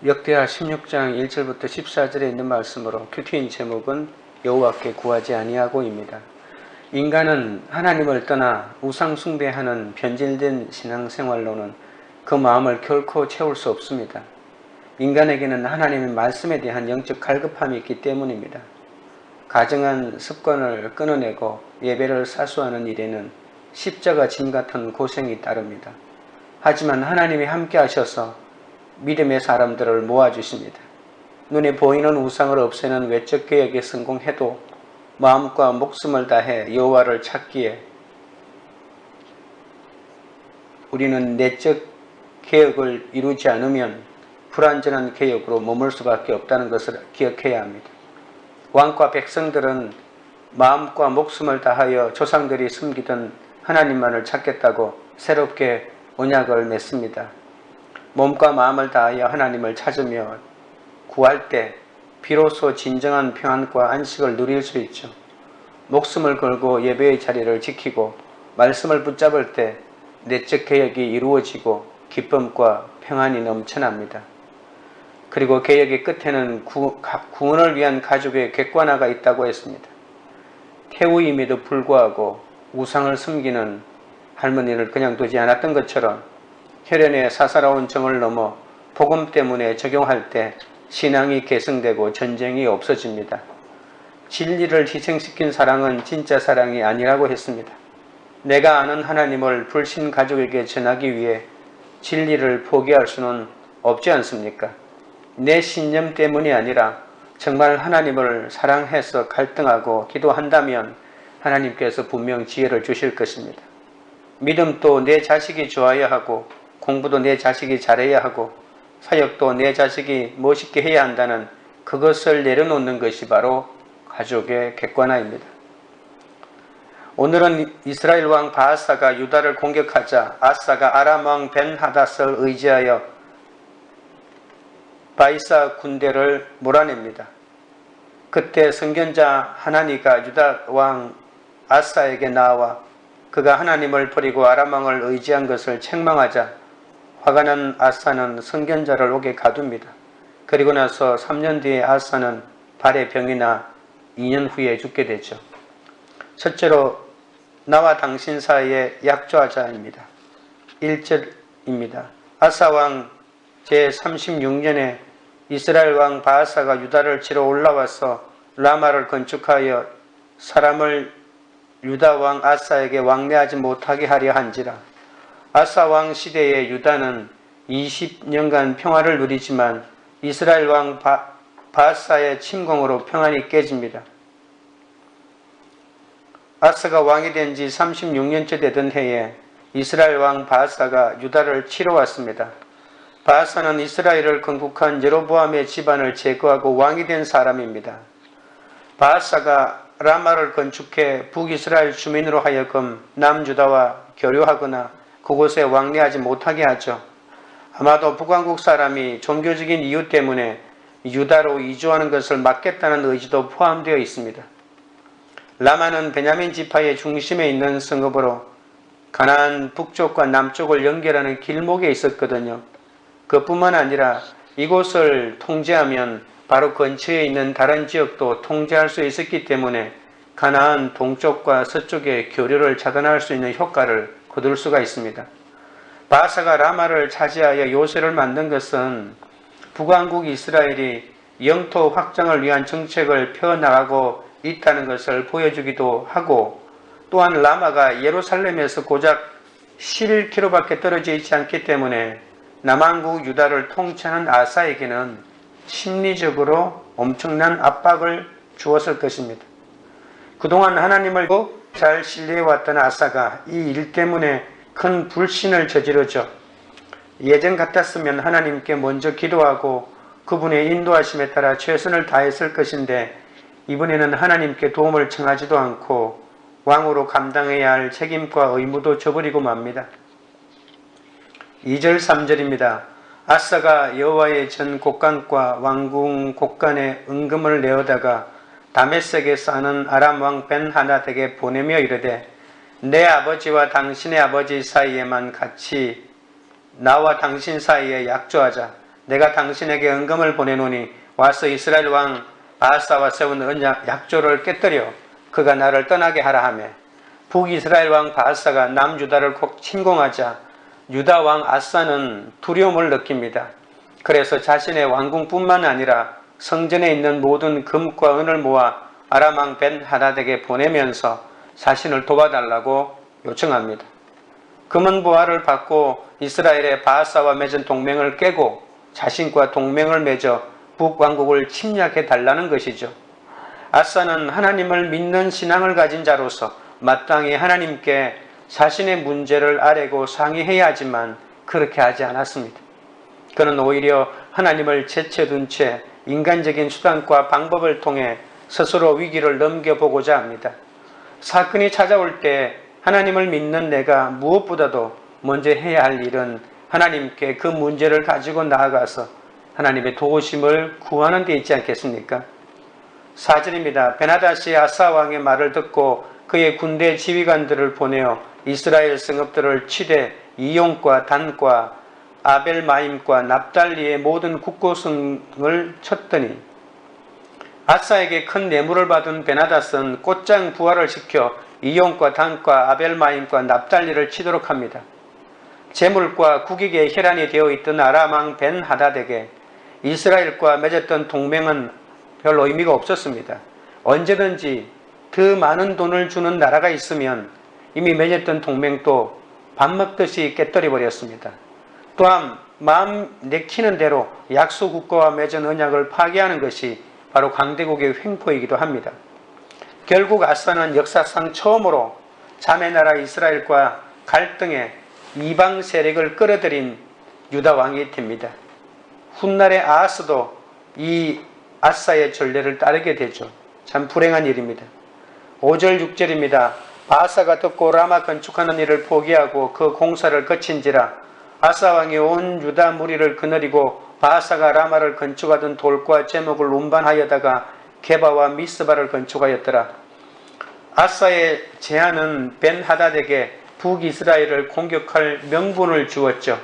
역대하 16장 1절부터 14절에 있는 말씀으로 큐티인 제목은 여호와께 구하지 아니하고입니다. 인간은 하나님을 떠나 우상 숭배하는 변질된 신앙생활로는 그 마음을 결코 채울 수 없습니다. 인간에게는 하나님의 말씀에 대한 영적 갈급함이 있기 때문입니다. 가정한 습관을 끊어내고 예배를 사수하는 일에는 십자가 짐 같은 고생이 따릅니다. 하지만 하나님이 함께 하셔서 믿음의 사람들을 모아주십니다. 눈에 보이는 우상을 없애는 외적 개혁에 성공해도 마음과 목숨을 다해 여호와를 찾기에 우리는 내적 개혁을 이루지 않으면 불완전한 개혁으로 머물 수밖에 없다는 것을 기억해야 합니다. 왕과 백성들은 마음과 목숨을 다하여 조상들이 숨기던 하나님만을 찾겠다고 새롭게 언약을 맺습니다. 몸과 마음을 다하여 하나님을 찾으며 구할 때 비로소 진정한 평안과 안식을 누릴 수 있죠. 목숨을 걸고 예배의 자리를 지키고 말씀을 붙잡을 때 내적 개혁이 이루어지고 기쁨과 평안이 넘쳐납니다. 그리고 개혁의 끝에는 구원을 위한 가족의 객관화가 있다고 했습니다. 태우임에도 불구하고 우상을 숨기는 할머니를 그냥 두지 않았던 것처럼 혈연의 사사로운 정을 넘어 복음 때문에 적용할 때 신앙이 계승되고 전쟁이 없어집니다. 진리를 희생시킨 사랑은 진짜 사랑이 아니라고 했습니다. 내가 아는 하나님을 불신 가족에게 전하기 위해 진리를 포기할 수는 없지 않습니까? 내 신념 때문이 아니라 정말 하나님을 사랑해서 갈등하고 기도한다면 하나님께서 분명 지혜를 주실 것입니다. 믿음도 내 자식이 좋아야 하고 공부도 내 자식이 잘해야 하고 사역도 내 자식이 멋있게 해야 한다는 그것을 내려놓는 것이 바로 가족의 객관화입니다. 오늘은 이스라엘 왕 바하사가 유다를 공격하자 아사가 아람 왕 벤하닷을 의지하여 바이사 군대를 몰아냅니다. 그때 선견자 하나니가 유다 왕 아사에게 나와 그가 하나님을 버리고 아람 왕을 의지한 것을 책망하자 화가 난 아사는 선견자를 옥에 가둡니다. 그리고 나서 3년 뒤에 아사는 발에 병이 나 2년 후에 죽게 되죠. 첫째로 나와 당신 사이에 약조하자입니다. 1절입니다. 아사 왕 제36년에 이스라엘 왕 바하사가 유다를 치러 올라와서 라마를 건축하여 사람을 유다 왕 아사에게 왕래하지 못하게 하려 한지라. 아사 왕 시대의 유다는 20년간 평화를 누리지만 이스라엘 왕 바하사의 침공으로 평안이 깨집니다. 아사가 왕이 된 지 36년째 되던 해에 이스라엘 왕 바하사가 유다를 치러 왔습니다. 바하사는 이스라엘을 건국한 여로보암의 집안을 제거하고 왕이 된 사람입니다. 바하사가 라마를 건축해 북이스라엘 주민으로 하여금 남유다와 교류하거나 그곳에 왕래하지 못하게 하죠. 아마도 북왕국 사람이 종교적인 이유 때문에 유다로 이주하는 것을 막겠다는 의지도 포함되어 있습니다. 라마는 베냐민 지파의 중심에 있는 성읍으로 가나안 북쪽과 남쪽을 연결하는 길목에 있었거든요. 그뿐만 아니라 이곳을 통제하면 바로 근처에 있는 다른 지역도 통제할 수 있었기 때문에 가나안 동쪽과 서쪽의 교류를 차단할 수 있는 효과를 거둘 수가 있습니다. 바하사가 라마를 차지하여 요새를 만든 것은 북왕국 이스라엘이 영토 확장을 위한 정책을 펴나가고 있다는 것을 보여주기도 하고 또한 라마가 예루살렘에서 고작 11km밖에 떨어져 있지 않기 때문에 남왕국 유다를 통치하는 아사에게는 심리적으로 엄청난 압박을 주었을 것입니다. 그동안 하나님을 잘 신뢰해왔던 아사가 이 일 때문에 큰 불신을 저지르죠. 예전 같았으면 하나님께 먼저 기도하고 그분의 인도하심에 따라 최선을 다했을 것인데 이번에는 하나님께 도움을 청하지도 않고 왕으로 감당해야 할 책임과 의무도 저버리고 맙니다. 2절 3절입니다. 아사가 여호와의 전 곡간과 왕궁 곡간에 은금을 내어다가 다메섹에 사는 아람 왕 벤하닷에게 보내며 이르되 내 아버지와 당신의 아버지 사이에만 같이 나와 당신 사이에 약조하자. 내가 당신에게 은금을 보내노니 와서 이스라엘 왕 바하사와 세운 언약 약조를 깨뜨려 그가 나를 떠나게 하라 하며, 북이스라엘 왕 바하사가 남유다를 침공하자 유다 왕 아사는 두려움을 느낍니다. 그래서 자신의 왕궁뿐만 아니라 성전에 있는 모든 금과 은을 모아 아람 왕 벤하닷에게 보내면서 자신을 도와달라고 요청합니다. 금은 부하를 받고 이스라엘의 바하사와 맺은 동맹을 깨고 자신과 동맹을 맺어 북왕국을 침략해 달라는 것이죠. 아사는 하나님을 믿는 신앙을 가진 자로서 마땅히 하나님께 자신의 문제를 아뢰고 상의해야 하지만 그렇게 하지 않았습니다. 그는 오히려 하나님을 제쳐둔 채 인간적인 수단과 방법을 통해 스스로 위기를 넘겨보고자 합니다. 사건이 찾아올 때 하나님을 믿는 내가 무엇보다도 먼저 해야 할 일은 하나님께 그 문제를 가지고 나아가서 하나님의 도우심을 구하는 데 있지 않겠습니까? 4절입니다. 베나닷이 아사 왕의 말을 듣고 그의 군대 지휘관들을 보내어 이스라엘 성읍들을 치되 이용과 단과 아벨마임과 납달리의 모든 국고성을 쳤더니, 아사에게 큰 뇌물을 받은 베나닷은 곧장 부하를 시켜 이용과 단과 아벨마임과 납달리를 치도록 합니다. 재물과 국익에 혈안이 되어 있던 아람 왕 벤하닷에게 이스라엘과 맺었던 동맹은 별 의미가 없었습니다. 언제든지 더 많은 돈을 주는 나라가 있으면 이미 맺었던 동맹도 밥 먹듯이 깨뜨려 버렸습니다. 또한 마음 내키는 대로 약소 국가와 맺은 언약을 파괴하는 것이 바로 강대국의 횡포이기도 합니다. 결국 아사는 역사상 처음으로 자매나라 이스라엘과 갈등에 이방 세력을 끌어들인 유다 왕이 됩니다. 훗날의 아하스도 이 아사의 전례를 따르게 되죠. 참 불행한 일입니다. 5절 6절입니다. 바하사가 듣고 라마 건축하는 일을 포기하고 그 공사를 거친지라 아사 왕이 온 유다 무리를 거느리고 바하사가 라마를 건축하던 돌과 제목을 운반하여다가 게바와 미스바를 건축하였더라. 아사의 제안은 벤하닷에게 북이스라엘을 공격할 명분을 주었죠.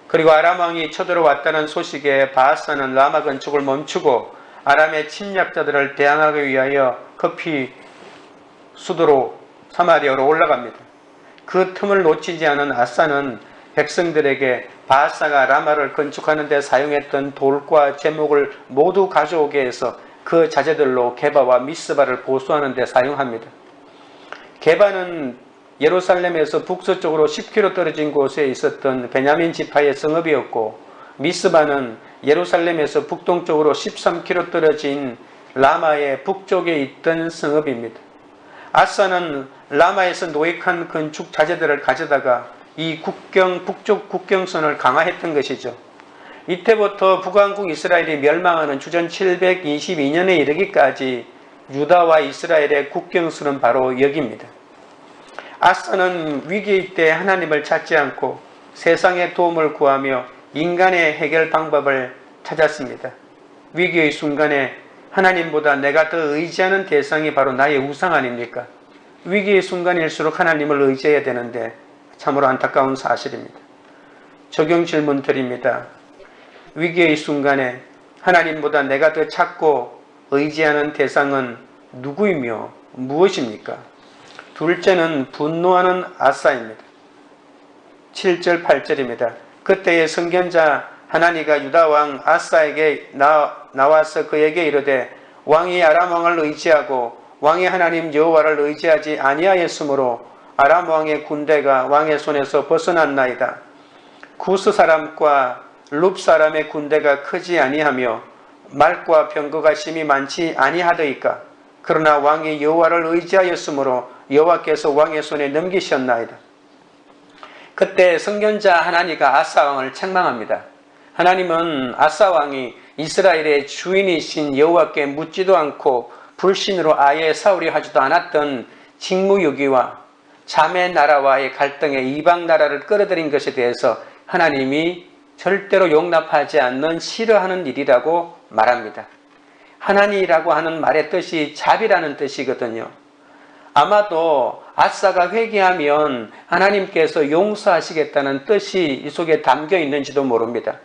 그리고 아람 왕이 쳐들어왔다는 소식에 바하사는 라마 건축을 멈추고 아람의 침략자들을 대항하기 위하여 급히 수도로 사마리아로 올라갑니다. 그 틈을 놓치지 않은 아사는 백성들에게 바하사가 라마를 건축하는 데 사용했던 돌과 제목을 모두 가져오게 해서 그 자재들로 게바와 미스바를 보수하는 데 사용합니다. 게바는 예루살렘에서 북서쪽으로 10km 떨어진 곳에 있었던 베냐민 지파의 성읍이었고, 미스바는 예루살렘에서 북동쪽으로 13km 떨어진 라마의 북쪽에 있던 성읍입니다. 아사는 라마에서 노획한 건축 자재들을 가져다가 이 북쪽 국경선을 강화했던 것이죠. 이때부터 북왕국 이스라엘이 멸망하는 주전 722년에 이르기까지 유다와 이스라엘의 국경선은 바로 여기입니다. 아사는 위기일 때 하나님을 찾지 않고 세상의 도움을 구하며 인간의 해결 방법을 찾았습니다. 위기의 순간에 하나님보다 내가 더 의지하는 대상이 바로 나의 우상 아닙니까? 위기의 순간일수록 하나님을 의지해야 되는데 참으로 안타까운 사실입니다. 적용 질문 드립니다. 위기의 순간에 하나님보다 내가 더 찾고 의지하는 대상은 누구이며 무엇입니까? 둘째는 분노하는 아사입니다. 7절 8절입니다. 그때의 선견자 하나니가 유다 왕 아사에게 나와서 그에게 이르되, 왕이 아람 왕을 의지하고 왕의 하나님 여호와를 의지하지 아니하였으므로 아람 왕의 군대가 왕의 손에서 벗어났나이다. 구스 사람과 룹 사람의 군대가 크지 아니하며 말과 병거가 심히 많지 아니하더이까. 그러나 왕이 여호와를 의지하였으므로 여호와께서 왕의 손에 넘기셨나이다. 그때 선견자 하나니가 아사 왕을 책망합니다. 하나님은 아사 왕이 이스라엘의 주인이신 여호와께 묻지도 않고 불신으로 아예 사울이 하지도 않았던 직무유기와 자매 나라와의 갈등에 이방 나라를 끌어들인 것에 대해서 하나님이 절대로 용납하지 않는 싫어하는 일이라고 말합니다. 하나니라고 하는 말의 뜻이 자비라는 뜻이거든요. 아마도 아사가 회개하면 하나님께서 용서하시겠다는 뜻이 이 속에 담겨 있는지도 모릅니다.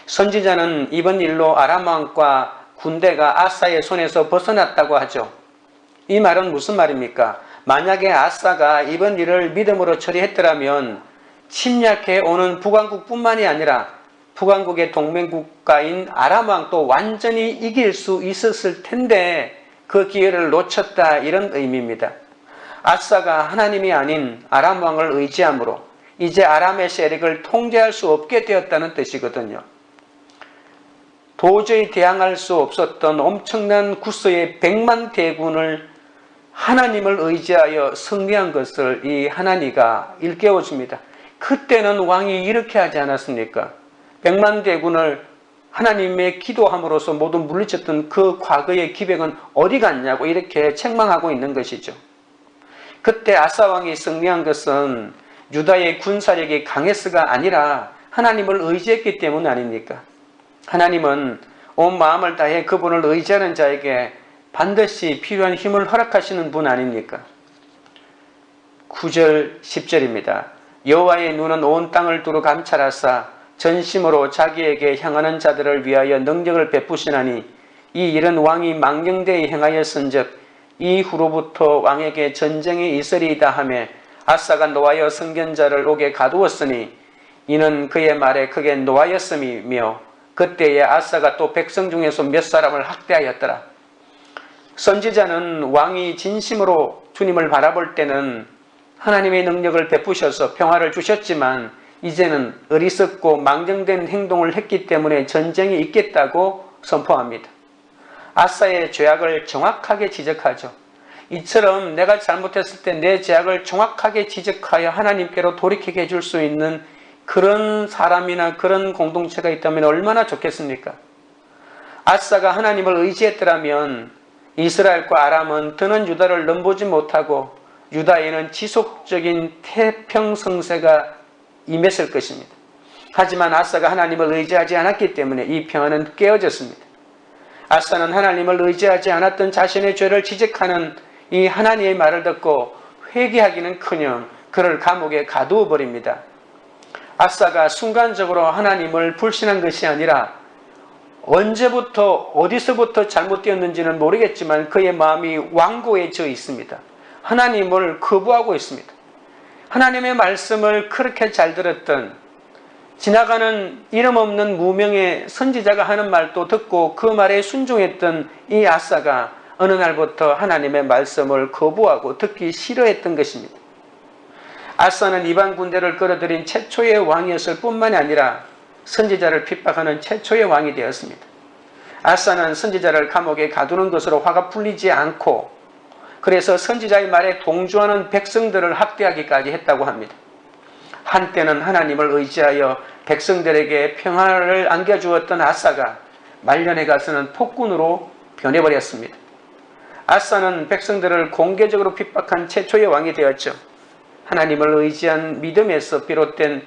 선지자는 이번 일로 아람 왕과 군대가 아사의 손에서 벗어났다고 하죠. 이 말은 무슨 말입니까? 만약에 아사가 이번 일을 믿음으로 처리했더라면 침략해 오는 북왕국뿐만이 아니라 북왕국의 동맹국가인 아람 왕도 완전히 이길 수 있었을 텐데 그 기회를 놓쳤다, 이런 의미입니다. 아사가 하나님이 아닌 아람 왕을 의지함으로 이제 아람의 세력을 통제할 수 없게 되었다는 뜻이거든요. 도저히 대항할 수 없었던 엄청난 구서의 100만 대군을 하나님을 의지하여 승리한 것을 이 하나니가 일깨워줍니다. 그때는 왕이 이렇게 하지 않았습니까? 100만 대군을 하나님의 기도함으로써 모두 물리쳤던 그 과거의 기백은 어디 갔냐고 이렇게 책망하고 있는 것이죠. 그때 아사 왕이 승리한 것은 유다의 군사력이 강해서가 아니라 하나님을 의지했기 때문 아닙니까? 하나님은 온 마음을 다해 그분을 의지하는 자에게 반드시 필요한 힘을 허락하시는 분 아닙니까? 9절 10절입니다. 여호와의 눈은 온 땅을 두루 감찰하사 전심으로 자기에게 향하는 자들을 위하여 능력을 베푸시나니 이 일은 왕이 망령되이 행하였은즉 이후로부터 왕에게 전쟁이 있으리이다 하며 아사가 노하여 선견자를 옥에 가두었으니 이는 그의 말에 크게 노하였음이며 그때에 아사가 또 백성 중에서 몇 사람을 학대하였더라. 선지자는 왕이 진심으로 주님을 바라볼 때는 하나님의 능력을 베푸셔서 평화를 주셨지만 이제는 어리석고 망정된 행동을 했기 때문에 전쟁이 있겠다고 선포합니다. 아사의 죄악을 정확하게 지적하죠. 이처럼 내가 잘못했을 때 내 죄악을 정확하게 지적하여 하나님께로 돌이키게 해줄 수 있는 그런 사람이나 그런 공동체가 있다면 얼마나 좋겠습니까? 아사가 하나님을 의지했더라면 이스라엘과 아람은 드는 유다를 넘보지 못하고 유다에는 지속적인 태평성세가 임했을 것입니다. 하지만 아사가 하나님을 의지하지 않았기 때문에 이 평화는 깨어졌습니다. 아사는 하나님을 의지하지 않았던 자신의 죄를 지적하는 이 하나님의 말을 듣고 회개하기는커녕 그를 감옥에 가두어 버립니다. 아사가 순간적으로 하나님을 불신한 것이 아니라 언제부터 어디서부터 잘못되었는지는 모르겠지만 그의 마음이 완고에 져 있습니다. 하나님을 거부하고 있습니다. 하나님의 말씀을 그렇게 잘 들었던 지나가는 이름 없는 무명의 선지자가 하는 말도 듣고 그 말에 순종했던 이 아사가 어느 날부터 하나님의 말씀을 거부하고 듣기 싫어했던 것입니다. 아사는 이방 군대를 끌어들인 최초의 왕이었을 뿐만이 아니라 선지자를 핍박하는 최초의 왕이 되었습니다. 아사는 선지자를 감옥에 가두는 것으로 화가 풀리지 않고 그래서 선지자의 말에 동조하는 백성들을 학대하기까지 했다고 합니다. 한때는 하나님을 의지하여 백성들에게 평화를 안겨주었던 아사가 말년에 가서는 폭군으로 변해버렸습니다. 아사는 백성들을 공개적으로 핍박한 최초의 왕이 되었죠. 하나님을 의지한 믿음에서 비롯된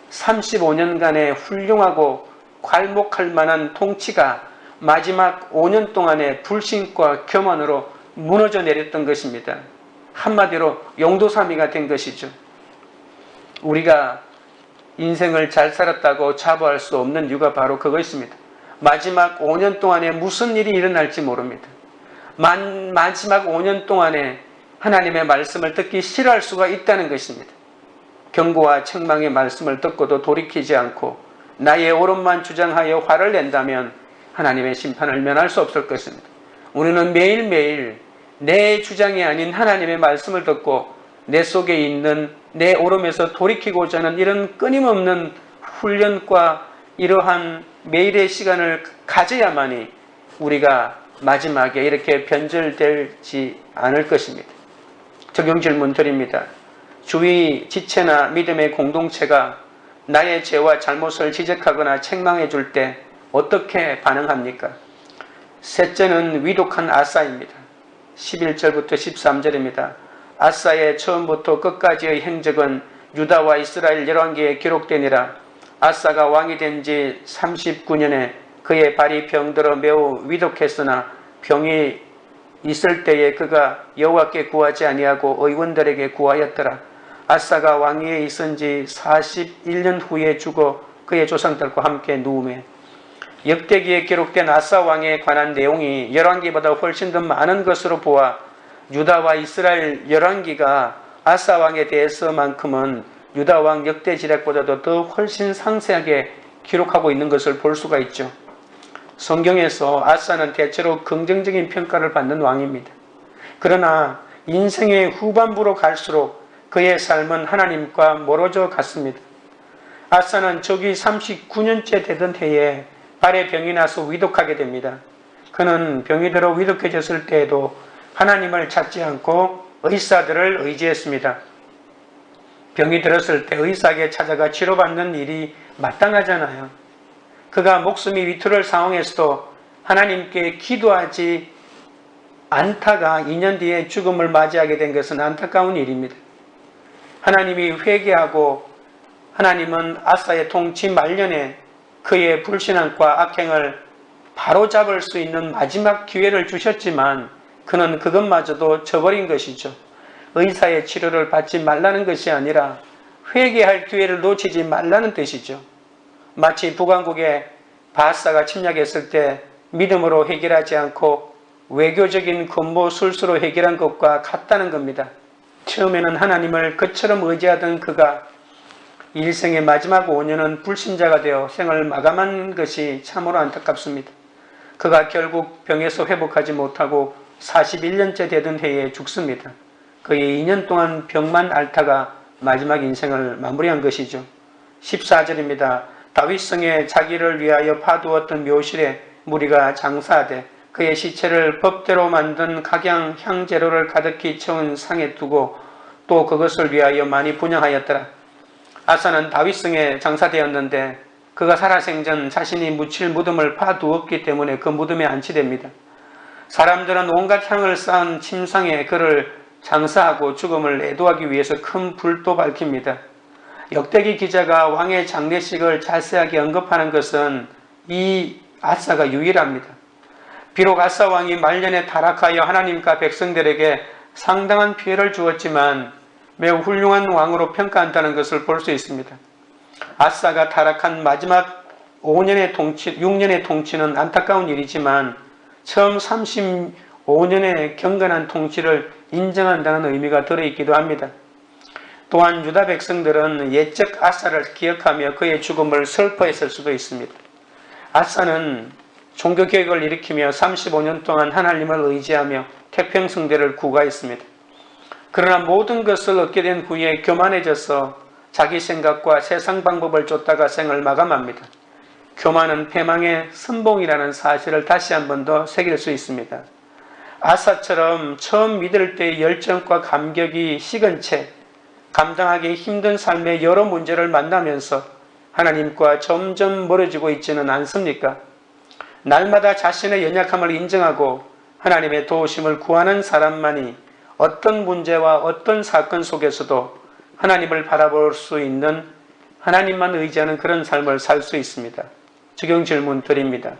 35년간의 훌륭하고 괄목할 만한 통치가 마지막 5년 동안의 불신과 교만으로 무너져 내렸던 것입니다. 한마디로 용도사미가 된 것이죠. 우리가 인생을 잘 살았다고 자부할 수 없는 이유가 바로 그것입니다. 마지막 5년 동안에 무슨 일이 일어날지 모릅니다. 마지막 5년 동안에 하나님의 말씀을 듣기 싫어할 수가 있다는 것입니다. 경고와 책망의 말씀을 듣고도 돌이키지 않고 나의 옳음만 주장하여 화를 낸다면 하나님의 심판을 면할 수 없을 것입니다. 우리는 매일매일 내 주장이 아닌 하나님의 말씀을 듣고 내 속에 있는 내 옳음에서 돌이키고자 하는 이런 끊임없는 훈련과 이러한 매일의 시간을 가져야만이 우리가 마지막에 이렇게 변절되지 않을 것입니다. 적용 질문 드립니다. 주위 지체나 믿음의 공동체가 나의 죄와 잘못을 지적하거나 책망해 줄 때 어떻게 반응합니까? 셋째는 위독한 아사입니다. 11절부터 13절입니다. 아사의 처음부터 끝까지의 행적은 유다와 이스라엘 열왕기에 기록되니라. 아사가 왕이 된 지 39년에 그의 발이 병들어 매우 위독했으나 병이 있을 때에 그가 여호와께 구하지 아니하고 의원들에게 구하였더라. 아사가 왕위에 있은 지 41년 후에 죽어 그의 조상들과 함께 누우매 역대기에 기록된 아사 왕에 관한 내용이 열왕기보다 훨씬 더 많은 것으로 보아 유다와 이스라엘 열왕기가 아사 왕에 대해서만큼은 유다 왕 역대지략보다도 더 훨씬 상세하게 기록하고 있는 것을 볼 수가 있죠. 성경에서 아사는 대체로 긍정적인 평가를 받는 왕입니다. 그러나 인생의 후반부로 갈수록 그의 삶은 하나님과 멀어져 갔습니다. 아사는 저기 39년째 되던 해에 발에 병이 나서 위독하게 됩니다. 그는 병이 들어 위독해졌을 때에도 하나님을 찾지 않고 의사들을 의지했습니다. 병이 들었을 때 의사에게 찾아가 치료받는 일이 마땅하잖아요. 그가 목숨이 위태로울 상황에서도 하나님께 기도하지 않다가 2년 뒤에 죽음을 맞이하게 된 것은 안타까운 일입니다. 하나님이 회개하고 하나님은 아사의 통치 말년에 그의 불신앙과 악행을 바로잡을 수 있는 마지막 기회를 주셨지만 그는 그것마저도 저버린 것이죠. 의사의 치료를 받지 말라는 것이 아니라 회개할 기회를 놓치지 말라는 뜻이죠. 마치 북왕국에 바하사가 침략했을 때 믿음으로 해결하지 않고 외교적인 근무 술수로 해결한 것과 같다는 겁니다. 처음에는 하나님을 그처럼 의지하던 그가 일생의 마지막 5년은 불신자가 되어 생을 마감한 것이 참으로 안타깝습니다. 그가 결국 병에서 회복하지 못하고 41년째 되던 해에 죽습니다. 그의 2년 동안 병만 앓다가 마지막 인생을 마무리한 것이죠. 14절입니다. 다윗성에 자기를 위하여 파두었던 묘실에 무리가 장사하되 그의 시체를 법대로 만든 각양 향재료를 가득히 채운 상에 두고 또 그것을 위하여 많이 분향하였더라. 아사는 다윗성에 장사되었는데 그가 살아생전 자신이 묻힐 무덤을 파두었기 때문에 그 무덤에 안치됩니다. 사람들은 온갖 향을 쌓은 침상에 그를 장사하고 죽음을 애도하기 위해서 큰 불도 밝힙니다. 역대기 기자가 왕의 장례식을 자세하게 언급하는 것은 이 아사가 유일합니다. 비록 아사 왕이 말년에 타락하여 하나님과 백성들에게 상당한 피해를 주었지만 매우 훌륭한 왕으로 평가한다는 것을 볼 수 있습니다. 아사가 타락한 마지막 6년의 통치는 안타까운 일이지만 처음 35년의 경건한 통치를 인정한다는 의미가 들어있기도 합니다. 또한 유다 백성들은 옛적 아사를 기억하며 그의 죽음을 슬퍼했을 수도 있습니다. 아사는 종교개혁을 일으키며 35년 동안 하나님을 의지하며 태평성대를 구가했습니다. 그러나 모든 것을 얻게 된 후에 교만해져서 자기 생각과 세상 방법을 쫓다가 생을 마감합니다. 교만은 패망의 선봉이라는 사실을 다시 한 번 더 새길 수 있습니다. 아사처럼 처음 믿을 때의 열정과 감격이 식은 채 감당하기 힘든 삶의 여러 문제를 만나면서 하나님과 점점 멀어지고 있지는 않습니까? 날마다 자신의 연약함을 인정하고 하나님의 도우심을 구하는 사람만이 어떤 문제와 어떤 사건 속에서도 하나님을 바라볼 수 있는 하나님만 의지하는 그런 삶을 살 수 있습니다. 적용 질문 드립니다.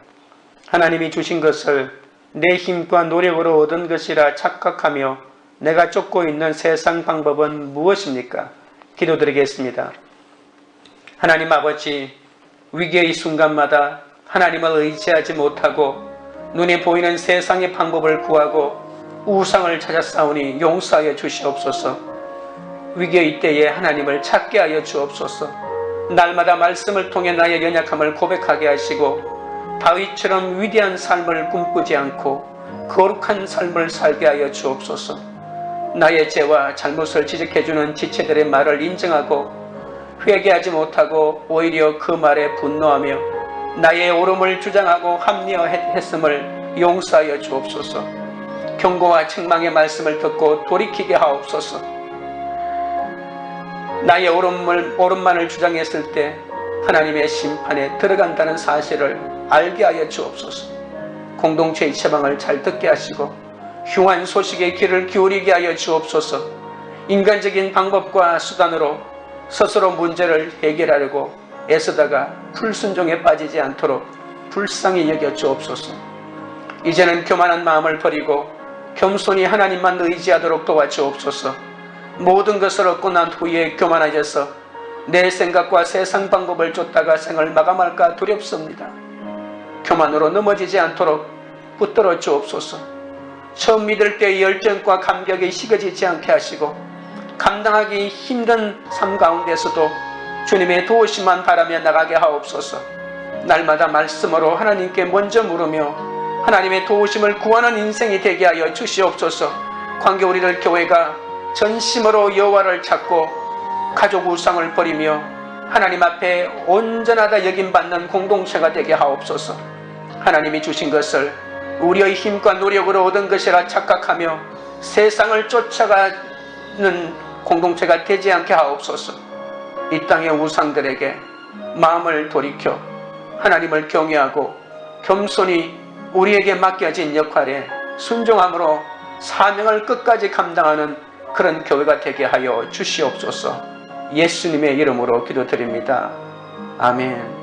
하나님이 주신 것을 내 힘과 노력으로 얻은 것이라 착각하며 내가 쫓고 있는 세상 방법은 무엇입니까? 기도드리겠습니다. 하나님 아버지, 위기의 순간마다 하나님을 의지하지 못하고 눈에 보이는 세상의 방법을 구하고 우상을 찾아 싸우니 용서하여 주시옵소서. 위기의 때에 하나님을 찾게 하여 주옵소서. 날마다 말씀을 통해 나의 연약함을 고백하게 하시고 다윗처럼 위대한 삶을 꿈꾸지 않고 거룩한 삶을 살게 하여 주옵소서. 나의 죄와 잘못을 지적해주는 지체들의 말을 인정하고 회개하지 못하고 오히려 그 말에 분노하며 나의 옳음을 주장하고 합리화했음을 용서하여 주옵소서. 경고와 책망의 말씀을 듣고 돌이키게 하옵소서. 나의 옳음만을 주장했을 때 하나님의 심판에 들어간다는 사실을 알게 하여 주옵소서. 공동체의 처방을 잘 듣게 하시고 흉한 소식에 귀를 기울이게 하여 주옵소서. 인간적인 방법과 수단으로 스스로 문제를 해결하려고 애쓰다가 불순종에 빠지지 않도록 불쌍히 여겨 주옵소서. 이제는 교만한 마음을 버리고 겸손히 하나님만 의지하도록 도와주옵소서. 모든 것을 얻고 난 후에 교만해져서 내 생각과 세상 방법을 쫓다가 생을 마감할까 두렵습니다. 교만으로 넘어지지 않도록 붙들어 주옵소서. 처음 믿을 때의 열정과 감격이 식어지지 않게 하시고 감당하기 힘든 삶 가운데서도 주님의 도우심만 바라며 나가게 하옵소서. 날마다 말씀으로 하나님께 먼저 물으며 하나님의 도우심을 구하는 인생이 되게 하여 주시옵소서. 관계 우리들 교회가 전심으로 여호와를 찾고 가족 우상을 버리며 하나님 앞에 온전하다 여김받는 공동체가 되게 하옵소서. 하나님이 주신 것을 우리의 힘과 노력으로 얻은 것이라 착각하며 세상을 쫓아가는 공동체가 되지 않게 하옵소서. 이 땅의 우상들에게 마음을 돌이켜 하나님을 경외하고 겸손히 우리에게 맡겨진 역할에 순종함으로 사명을 끝까지 감당하는 그런 교회가 되게 하여 주시옵소서. 예수님의 이름으로 기도드립니다. 아멘.